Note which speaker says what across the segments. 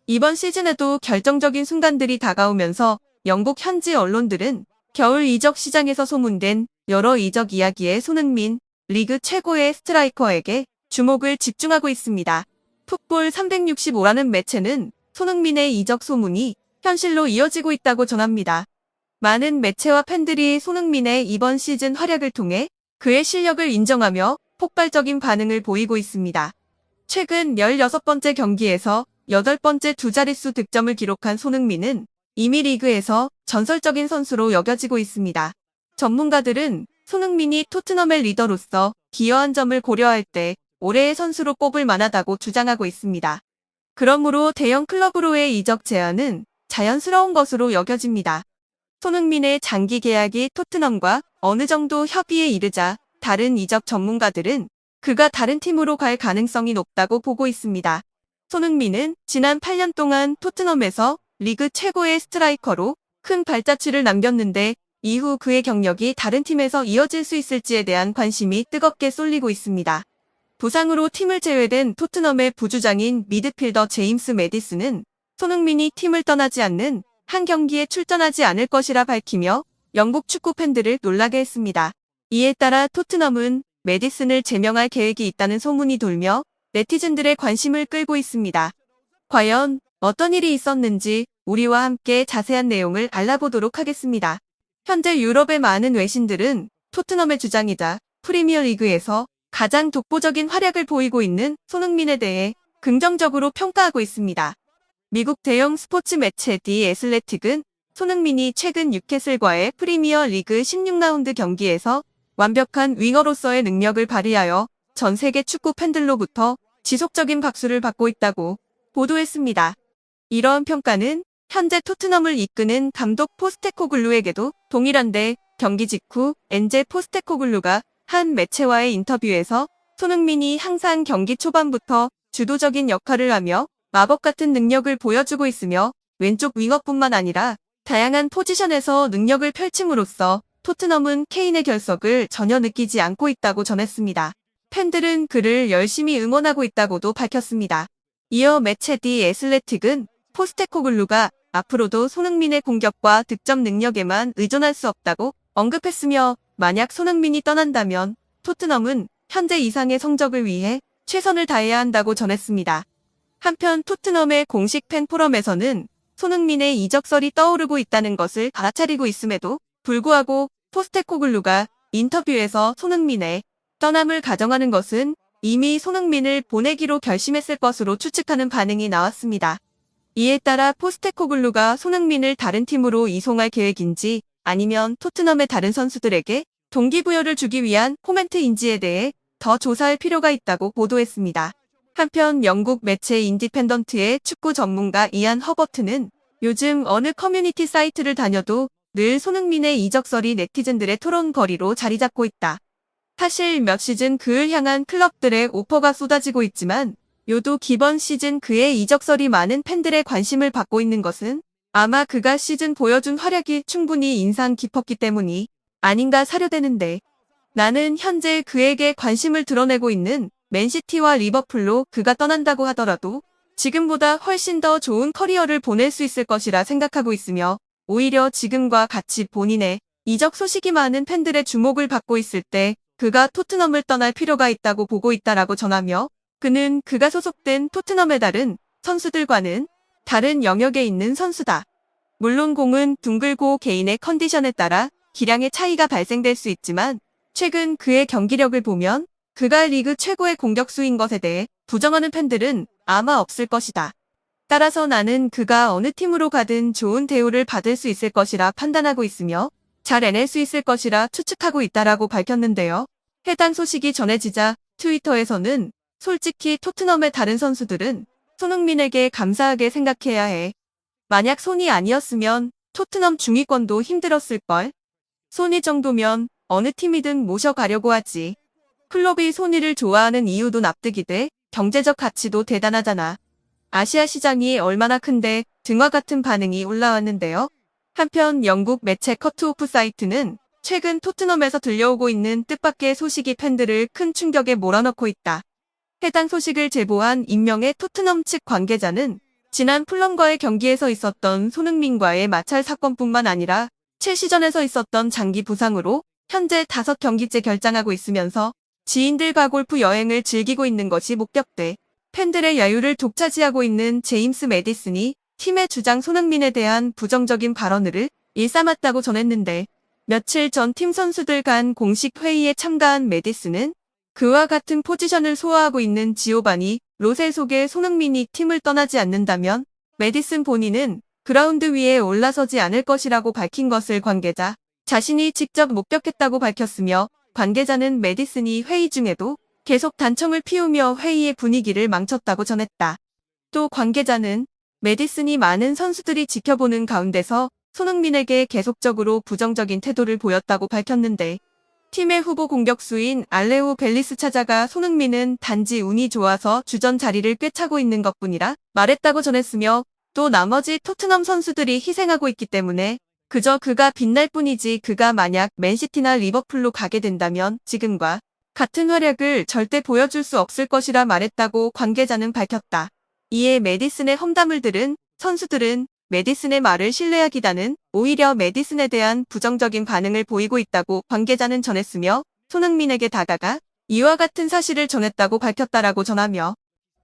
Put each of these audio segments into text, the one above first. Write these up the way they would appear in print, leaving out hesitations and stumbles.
Speaker 1: 이번 시즌에도 결정적인 순간들이 다가오면서 영국 현지 언론들은 겨울 이적 시장에서 소문된 여러 이적 이야기에 손흥민, 리그 최고의 스트라이커에게 주목을 집중하고 있습니다. 풋볼 365라는 매체는 손흥민의 이적 소문이 현실로 이어지고 있다고 전합니다. 많은 매체와 팬들이 손흥민의 이번 시즌 활약을 통해 그의 실력을 인정하며 폭발적인 반응을 보이고 있습니다. 최근 16번째 경기에서 8번째 두 자릿수 득점을 기록한 손흥민은 이미 리그에서 전설적인 선수로 여겨지고 있습니다. 전문가들은 손흥민이 토트넘의 리더로서 기여한 점을 고려할 때 올해의 선수로 꼽을 만하다고 주장하고 있습니다. 그러므로 대형 클럽으로의 이적 제안은 자연스러운 것으로 여겨집니다. 손흥민의 장기 계약이 토트넘과 어느 정도 협의에 이르자 다른 이적 전문가들은 그가 다른 팀으로 갈 가능성이 높다고 보고 있습니다. 손흥민은 지난 8년 동안 토트넘에서 리그 최고의 스트라이커로 큰 발자취를 남겼는데 이후 그의 경력이 다른 팀에서 이어질 수 있을지에 대한 관심이 뜨겁게 쏠리고 있습니다. 부상으로 팀을 제외된 토트넘의 부주장인 미드필더 제임스 매디슨은 손흥민이 팀을 떠나지 않는 한 경기에 출전하지 않을 것이라 밝히며 영국 축구 팬들을 놀라게 했습니다. 이에 따라 토트넘은 매디슨을 제명할 계획이 있다는 소문이 돌며 네티즌들의 관심을 끌고 있습니다. 과연 어떤 일이 있었는지 우리와 함께 자세한 내용을 알아보도록 하겠습니다. 현재 유럽의 많은 외신들은 토트넘의 주장이자 프리미어리그에서 가장 독보적인 활약을 보이고 있는 손흥민에 대해 긍정적으로 평가하고 있습니다. 미국 대형 스포츠 매체 디 애슬레틱은 손흥민이 최근 뉴캐슬과의 프리미어 리그 16라운드 경기에서 완벽한 윙어로서의 능력을 발휘하여 전 세계 축구 팬들로부터 지속적인 박수를 받고 있다고 보도했습니다. 이러한 평가는 현재 토트넘을 이끄는 감독 포스테코글루에게도 동일한데 경기 직후 엔제 포스테코글루가 한 매체와의 인터뷰에서 손흥민이 항상 경기 초반부터 주도적인 역할을 하며 마법 같은 능력을 보여주고 있으며 왼쪽 윙어뿐만 아니라 다양한 포지션에서 능력을 펼침으로써 토트넘은 케인의 결석을 전혀 느끼지 않고 있다고 전했습니다. 팬들은 그를 열심히 응원하고 있다고도 밝혔습니다. 이어 매체 디 애슬레틱은 포스테코글루가 앞으로도 손흥민의 공격과 득점 능력에만 의존할 수 없다고 언급했으며 만약 손흥민이 떠난다면 토트넘은 현재 이상의 성적을 위해 최선을 다해야 한다고 전했습니다. 한편 토트넘의 공식 팬 포럼에서는 손흥민의 이적설이 떠오르고 있다는 것을 알아차리고 있음에도 불구하고 포스테코글루가 인터뷰에서 손흥민의 떠남을 가정하는 것은 이미 손흥민을 보내기로 결심했을 것으로 추측하는 반응이 나왔습니다. 이에 따라 포스테코글루가 손흥민을 다른 팀으로 이송할 계획인지 아니면 토트넘의 다른 선수들에게 동기부여를 주기 위한 코멘트인지에 대해 더 조사할 필요가 있다고 보도했습니다. 한편 영국 매체 인디펜던트의 축구 전문가 이안 허버트는 요즘 어느 커뮤니티 사이트를 다녀도 늘 손흥민의 이적설이 네티즌들의 토론거리로 자리 잡고 있다. 사실 몇 시즌 그를 향한 클럽들의 오퍼가 쏟아지고 있지만 요도 기본 시즌 그의 이적설이 많은 팬들의 관심을 받고 있는 것은 아마 그가 시즌 보여준 활약이 충분히 인상 깊었기 때문이 아닌가 사료되는데 나는 현재 그에게 관심을 드러내고 있는 맨시티와 리버풀로 그가 떠난다고 하더라도 지금보다 훨씬 더 좋은 커리어를 보낼 수 있을 것이라 생각하고 있으며 오히려 지금과 같이 본인의 이적 소식이 많은 팬들의 주목을 받고 있을 때 그가 토트넘을 떠날 필요가 있다고 보고 있다라고 전하며 그는 그가 소속된 토트넘의 다른 선수들과는 다른 영역에 있는 선수다. 물론 공은 둥글고 개인의 컨디션에 따라 기량의 차이가 발생될 수 있지만 최근 그의 경기력을 보면 그가 리그 최고의 공격수인 것에 대해 부정하는 팬들은 아마 없을 것이다. 따라서 나는 그가 어느 팀으로 가든 좋은 대우를 받을 수 있을 것이라 판단하고 있으며 잘 해낼 수 있을 것이라 추측하고 있다라고 밝혔는데요. 해당 소식이 전해지자 트위터에서는 솔직히 토트넘의 다른 선수들은 손흥민에게 감사하게 생각해야 해. 만약 손이 아니었으면 토트넘 중위권도 힘들었을걸. 손이 정도면 어느 팀이든 모셔가려고 하지. 클럽이 손이를 좋아하는 이유도 납득이 돼. 경제적 가치도 대단하잖아. 아시아 시장이 얼마나 큰데 등화 같은 반응이 올라왔는데요. 한편 영국 매체 커트오프 사이트는 최근 토트넘에서 들려오고 있는 뜻밖의 소식이 팬들을 큰 충격에 몰아넣고 있다. 해당 소식을 제보한 익명의 토트넘 측 관계자는 지난 풀럼과의 경기에서 있었던 손흥민과의 마찰 사건뿐만 아니라 첼시전에서 있었던 장기 부상으로 현재 5경기째 결장하고 있으면서 지인들과 골프 여행을 즐기고 있는 것이 목격돼 팬들의 야유를 독차지하고 있는 제임스 매디슨이 팀의 주장 손흥민에 대한 부정적인 발언을 일삼았다고 전했는데, 며칠 전 팀 선수들 간 공식 회의에 참가한 매디슨은 그와 같은 포지션을 소화하고 있는 지오바니 로세 속에 손흥민이 팀을 떠나지 않는다면 매디슨 본인은 그라운드 위에 올라서지 않을 것이라고 밝힌 것을 관계자 자신이 직접 목격했다고 밝혔으며, 관계자는 매디슨이 회의 중에도 계속 단청을 피우며 회의의 분위기를 망쳤다고 전했다. 또 관계자는 매디슨이 많은 선수들이 지켜보는 가운데서 손흥민에게 계속적으로 부정적인 태도를 보였다고 밝혔는데, 팀의 후보 공격수인 알레오 벨리스 찾아가 손흥민은 단지 운이 좋아서 주전 자리를 꿰차고 있는 것뿐이라 말했다고 전했으며, 또 나머지 토트넘 선수들이 희생하고 있기 때문에 그저 그가 빛날 뿐이지 그가 만약 맨시티나 리버풀로 가게 된다면 지금과 같은 활약을 절대 보여줄 수 없을 것이라 말했다고 관계자는 밝혔다. 이에 매디슨의 험담을 들은 선수들은 매디슨의 말을 신뢰하기보다는 오히려 매디슨에 대한 부정적인 반응을 보이고 있다고 관계자는 전했으며, 손흥민에게 다가가 이와 같은 사실을 전했다고 밝혔다라고 전하며,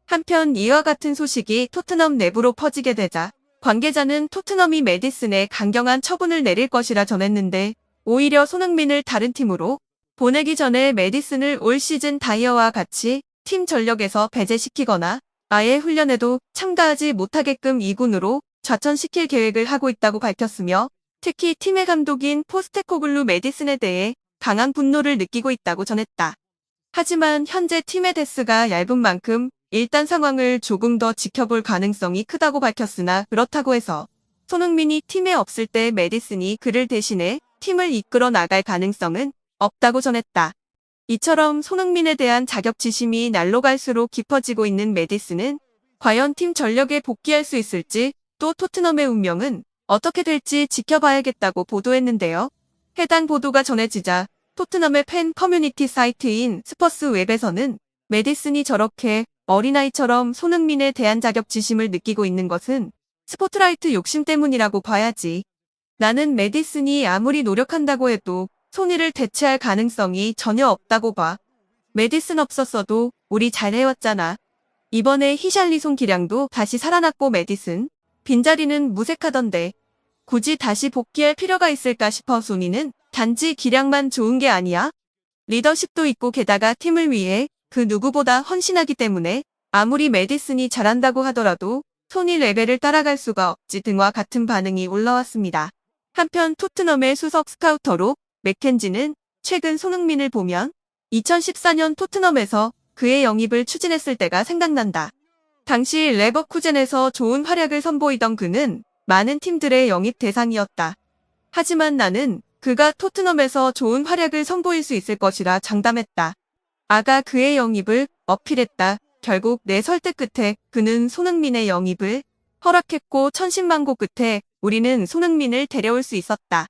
Speaker 1: 한편 이와 같은 소식이 토트넘 내부로 퍼지게 되자 관계자는 토트넘이 매디슨에 강경한 처분을 내릴 것이라 전했는데, 오히려 손흥민을 다른 팀으로 보내기 전에 매디슨을 올 시즌 다이어와 같이 팀 전력에서 배제시키거나 아예 훈련에도 참가하지 못하게끔 2군으로 좌천시킬 계획을 하고 있다고 밝혔으며, 특히 팀의 감독인 포스테코글루 매디슨에 대해 강한 분노를 느끼고 있다고 전했다. 하지만 현재 팀의 데스가 얇은 만큼 일단 상황을 조금 더 지켜볼 가능성이 크다고 밝혔으나, 그렇다고 해서 손흥민이 팀에 없을 때 매디슨이 그를 대신해 팀을 이끌어 나갈 가능성은 없다고 전했다. 이처럼 손흥민에 대한 자격지심이 날로 갈수록 깊어지고 있는 매디슨은 과연 팀 전력에 복귀할 수 있을지, 또 토트넘의 운명은 어떻게 될지 지켜봐야겠다고 보도했는데요. 해당 보도가 전해지자 토트넘의 팬 커뮤니티 사이트인 스퍼스 웹에서는 매디슨이 저렇게 어린아이처럼 손흥민에 대한 자격지심을 느끼고 있는 것은 스포트라이트 욕심 때문이라고 봐야지. 나는 매디슨이 아무리 노력한다고 해도 소니를 대체할 가능성이 전혀 없다고 봐. 매디슨 없었어도 우리 잘해왔잖아. 이번에 히샬리송 기량도 다시 살아났고 매디슨 빈자리는 무색하던데 굳이 다시 복귀할 필요가 있을까 싶어. 소니는 단지 기량만 좋은 게 아니야. 리더십도 있고 게다가 팀을 위해 그 누구보다 헌신하기 때문에 아무리 매디슨이 잘한다고 하더라도 소니 레벨을 따라갈 수가 없지 등과 같은 반응이 올라왔습니다. 한편 토트넘의 수석 스카우터로 맥켄지는 최근 손흥민을 보면 2014년 토트넘에서 그의 영입을 추진했을 때가 생각난다. 당시 레버쿠젠에서 좋은 활약을 선보이던 그는 많은 팀들의 영입 대상이었다. 하지만 나는 그가 토트넘에서 좋은 활약을 선보일 수 있을 것이라 장담했다. 아가 그의 영입을 어필했다. 결국 내 설득 끝에 그는 손흥민의 영입을 허락했고 천신만고 끝에 우리는 손흥민을 데려올 수 있었다.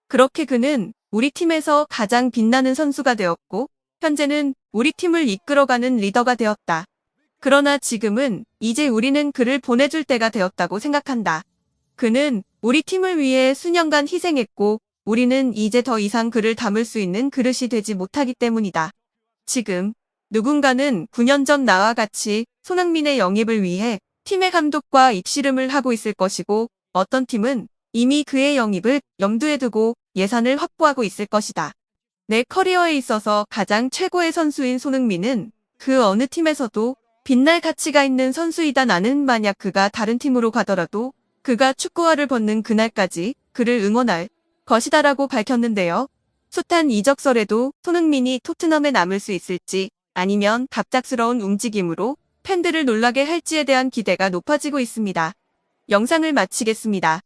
Speaker 1: 그렇게 그는 우리 팀에서 가장 빛나는 선수가 되었고 현재는 우리 팀을 이끌어가는 리더가 되었다. 그러나 지금은 이제 우리는 그를 보내줄 때가 되었다고 생각한다. 그는 우리 팀을 위해 수년간 희생했고 우리는 이제 더 이상 그를 담을 수 있는 그릇이 되지 못하기 때문이다. 지금 누군가는 9년 전 나와 같이 손흥민의 영입을 위해 팀의 감독과 입씨름을 하고 있을 것이고 어떤 팀은 이미 그의 영입을 염두에 두고 예산을 확보하고 있을 것이다. 내 커리어에 있어서 가장 최고의 선수인 손흥민은 그 어느 팀에서도 빛날 가치가 있는 선수이다. 나는 만약 그가 다른 팀으로 가더라도 그가 축구화를 벗는 그날까지 그를 응원할 것이다라고 밝혔는데요. 숱한 이적설에도 손흥민이 토트넘에 남을 수 있을지 아니면 갑작스러운 움직임으로 팬들을 놀라게 할지에 대한 기대가 높아지고 있습니다. 영상을 마치겠습니다.